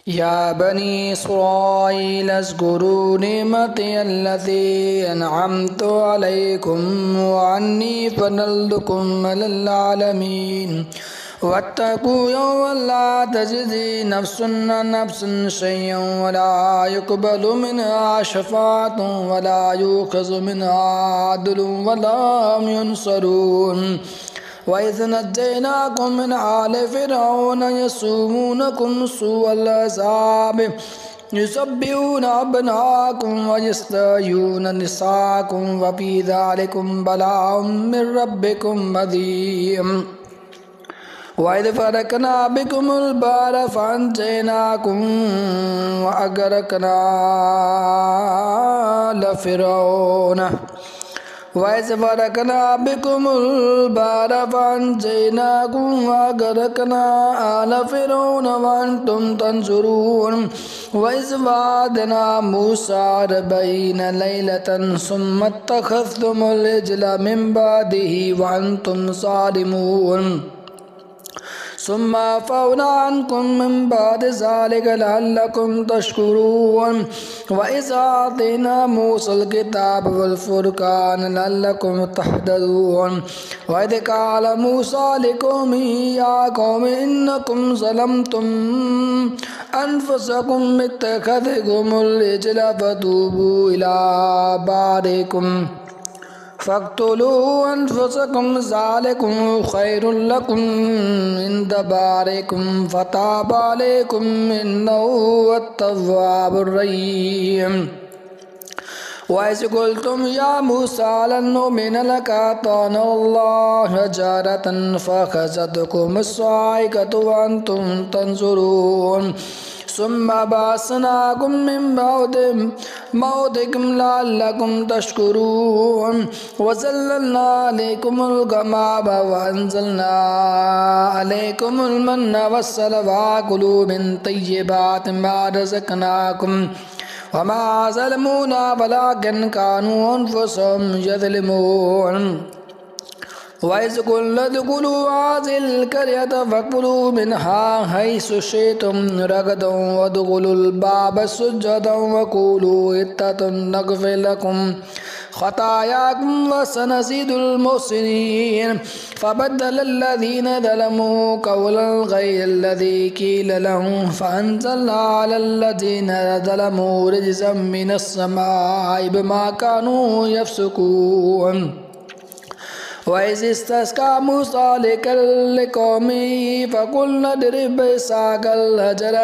या बनी इस्राईल अज़्कुरू निअमती अल्लती अनअमतु अलैकुम व अन्नी फ़द्दलतुकुम अलल आलमीन वत्तकू यौमन ला तज़्ज़ी नफ्सुन अन नफ्सिन शयअन वला युक़बलु मिन्हा शफ़ाअतुन वला युख़ज़ु मिन्हा अदलुन वला हुम युनसरून वइज़ नज्जयनाकुम मिन आलि फ़िरऔन यसुमूनकुम सूअल अज़ाब युज़ब्बिहूना अब्नाअकुम व यस्तहय्यूना निसाअकुम व फ़ी ज़ालिकुम बलाउम मिन रब्बिकुम अज़ीम वइज़ फ़रक़ना बिकुमुल बहरा फ़अंजयनाकुम व अग़रक़ना आला फ़िरऔन वइज़ फ़रक़ना बिकुमुल बहरा फ़अंजयनाकुम व अग़रक़ना आला फ़िरऔन व अंतुम तंज़ुरून वइज़ वाअदना मूसा 40 लैलतन सुम्मा इत्तख़ज़्तुमुल इज्ला मिन बअदिही व अंतुम ज़ालिमून सुम्मा अफ़ौना अन्कुम मिन बअदि ज़ालिका लअल्लकुम तशकुरून व इज़ आतैना मूसल किताब वल फ़ुरक़ान लअल्लकुम तहतदून व इज़ क़ाल मूसा लिक़ौमिही या क़ौमि इन्नकुम ज़लमतुम अनफ़ुसकुम इत्तख़ज़्तुमुल इज्ला फ़तूबू इला बारिकुम फ़क़्तुलू अनफ़ुसकुम ज़ालिकुम ख़ैरुल लकुम इंद बारिकुम फ़ताब अलैकुम इन्नहु हुवत-तव्वाबुर रहीम वइज़ क़ुल्तुम या मूसा लन नु'मिना लका हत्ता नरल्लाह जहरतन फ़अख़ज़तकुमुस-साइक़तु व अंतुम तंज़ुरून सुम्मा बअसनाकुम मिन बअदि मौतिकुम लअल्लकुम तशकुरून व ज़ल्ललना अलैकुमुल गमामा व अंज़लना अलैकुमुल मन्ना वस्सलवा कुलू मिन तय्यिबाति मा रज़क़नाकुम वमा ज़लमूना वलाकिन कानू अनफुसहुम यज़लिमून वइज़ क़ुल्ना उद्ख़ुलू हाज़िहिल क़रयत फ़कुलू मिन्हा हैसु शि'तुम रग़दन वद्ख़ुलुल बाब सुज्जदन वक़ूलू हित्ततुन नग़फ़िर लकुम ख़तायाकुम व सनज़ीदुल मुहसिनीन फ़बद्दलल्लज़ीना ज़लमू क़ौलन ग़य्रल्लज़ी क़ील लहुम फ़अंज़लना अलल्लज़ीना ज़लमू रिजज़म मिनस-समाइ बिमा कानू यफ़्सुक़ून वइज़ इस्तस्क़ा मूसा लिक़ौमिही फ़क़ुलना इज़रिब बिअसाकल हजर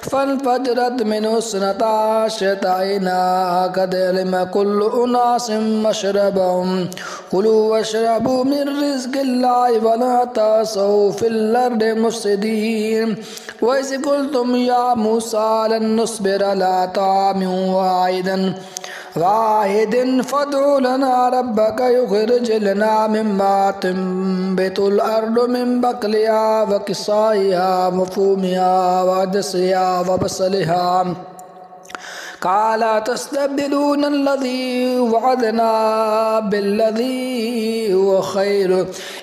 फ़ंफ़जरत मिन्हु इस्नता अशरता ऐना क़द अलिमा कुल्लु उनासिम मशरबहुम कुलू वशरबू मिन रिज़्क़िल्लाहि व ला तअसौ फ़िल अर्दि मुफ़्सिदीन वइज़ क़ुल्तुम या मूसा लन नस्बिरा अला ता'ामिन वाहिदिन फ़द्'उ लना रब्बक युख़रिज लना मिम्मा तुंबितुल अर्दु मिन बक़लिहा व किस्साइहा व फ़ूमिहा व अदसिहा व बसलिहा क़ाल तस्तब्दिलून अल्लज़ी वअदना बिल्लज़ी हुव ख़ैर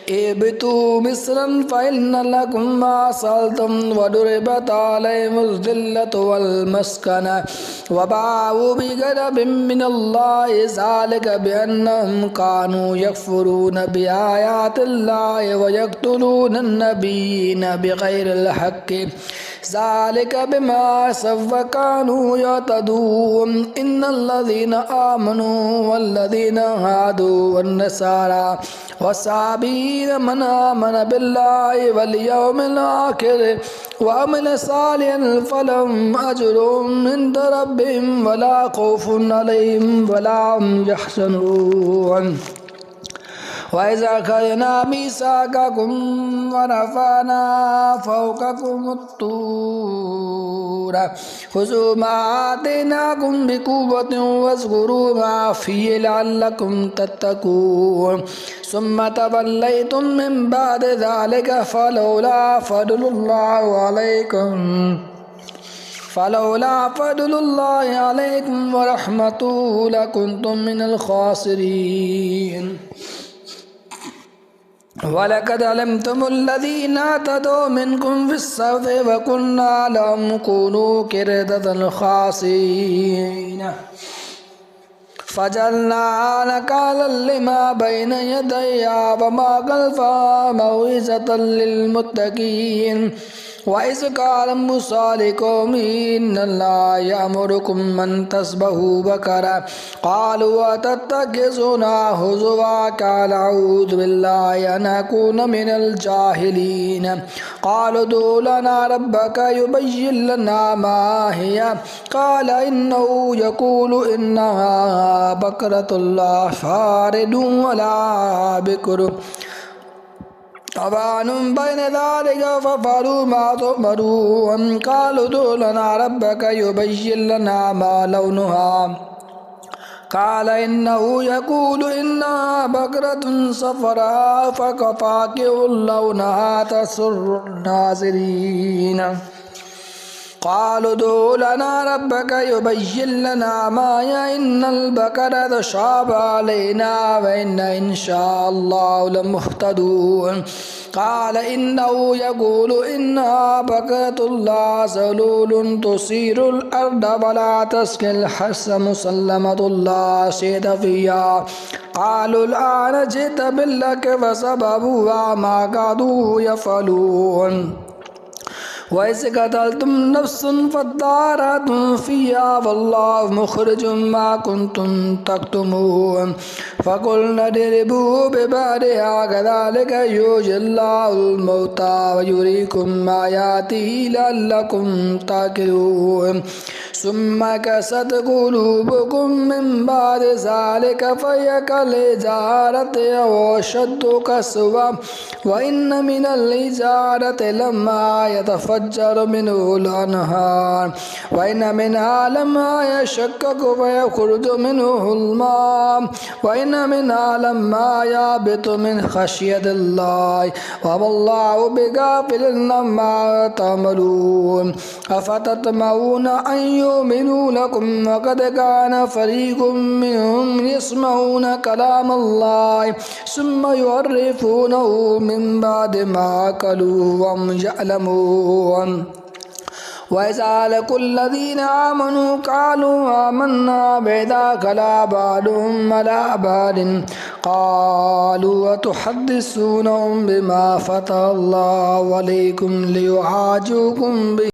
इहबितू मिस्रन फ़इन्न लकुम मा सअल्तुम वदुरिबत अलैहिमुज़ ज़िल्लतु वल मस्कना व बाअू बिग़ज़बिन मिनल्लाहि ज़ालिका बिअन्नहुम कानू यकफ़ुरून बिआयातिल्लाहि व यक़्तुलून अन्नबिय्यीन बिग़ैरिल हक़्क़ि ज़ालिका बिमा असव व कानू यअतदून इन्नल्लज़ीना आमनू वल्लज़ीना हादू वन्नसारा वस्साबीन मन आमन बिल्लाहि वल यौमिल आखिर व अमिल सालिहन फलहुम अज्रुहुम इंद रब्बिहिम वला खौफुन अलैहिम वला हुम यहज़नून वइज़ अख़ज़ना मीसाक़कुम व रफ़अना फ़ौक़कुमुत-तूर ख़ुज़ू मा आतैनाकुम बिक़ुव्वतिन वज़्कुरू मा फ़ीहि लअल्लकुम तत्तक़ून सुम्मा तवल्लैतुम मिन बअदि ज़ालिका फ़लौला फ़दलुल्लाहि अलैकुम व रहमतुहु लकुन्तुम मिनल ख़ासिरीन वलक़द अलमतुमुल्लज़ीना अतदौ मिनकुम फ़िस्सब्त वकुन्ना लहुम कूनू क़िरदतन ख़ासीन फ़जअलना नकालन लिमा बैन यदैहा वमा खल्फ़हा मौइज़तन लिलमुत्तक़ीन वइज़ क़ाला मूसा लिक़ौमिही इन्नल्लाहा यअमुरुकुम अन तज़्बहू बक़रा क़ालू अतत्तख़िज़ुना हुज़ुवा क़ाल अऊज़ु बिल्लाहि अन अकूना मिनल जाहिलीन क़ालू उद्उ लना रब्बक युबय्यिन लना मा हिया क़ाल इन्नहु यक़ूलु इन्नहा बक़रतुन ला फ़ारिदुन वला बिकुरुन अवानुम बैन ज़ालिका फ़अफ़अलू मा तुअमरून क़ालू उद्उ लना रब्बक युबय्यिन लना मा लौनुहा क़ाल इन्नहु यक़ूलु इन्नहा बक़रतुन सफ़राअ फ़ाक़िउन लौनुहा तसुर्रुन नाज़िरीन क़ालू उद्उ लना रब्बक युबय्यिन लना मा हिया इन्नल बक़रा तशाबह अलैना व इन्ना इंशाअल्लाहु लमुह्तदून क़ाल इन्नहु यक़ूलु इन्नहा बक़रतुन ला ज़लूलुन तुसीरुल अर्द वला तस्क़िल हर्स मुसल्लमतुन ला शय्अ फ़ीहा क़ालू अलआन जि'त बिल्हक़्क़ि वसबक़ूहा मा कादू यफ़अलून वइज़ क़तलतुम नफ़्सन फ़द्दारअतुम फ़ीहा वल्लाहु मुख़रिजुम मा कुन्तुम तक्तुमून फ़क़ुलना इद्रिबूहु बिबअरिहा कज़ालिका युह्यिल्लाहुल मौता व युरीकुम आयातिही लअल्लकुम ताक़िलून सुम्मा क़सत क़ुलूबुकुम मिन बअदि ज़ालिका फ़हिय कल-हिजारति अव अशद्दु क़स्वा व इन्न मिनल हिजारति लम्मा यतफ़ज्जरु मिन्हुल अनहार व इन्न मिन्हा लम्मा यशक़्क़क़ु फ़यख़रुजु मिन्हुल माअ व इन्न मिन्हा लम्मा यहबितु मिन ख़श्यतिल्लाहि व मल्लाहु बिग़ाफ़िलिन अम्मा तअमलून अफ़ततमऊन अन युमिनू लकुम वक़द कान फ़रीक़ुम मिनहुम यस्मऊन कलामल्लाहि सुम्मा युहर्रिफ़ूनहु मिन बअदि मा क़लूहु वहुम यअलमून वइज़ा लक़ुल्लज़ीना आमनू क़ालू आमन्ना वइज़ा ख़ला बअदुहुम अला बअदिन क़ालू अतुहद्दिसूनहुम बिमा फ़तह अल्लाहु अलैकुम लियुहाज्जूकुम बिही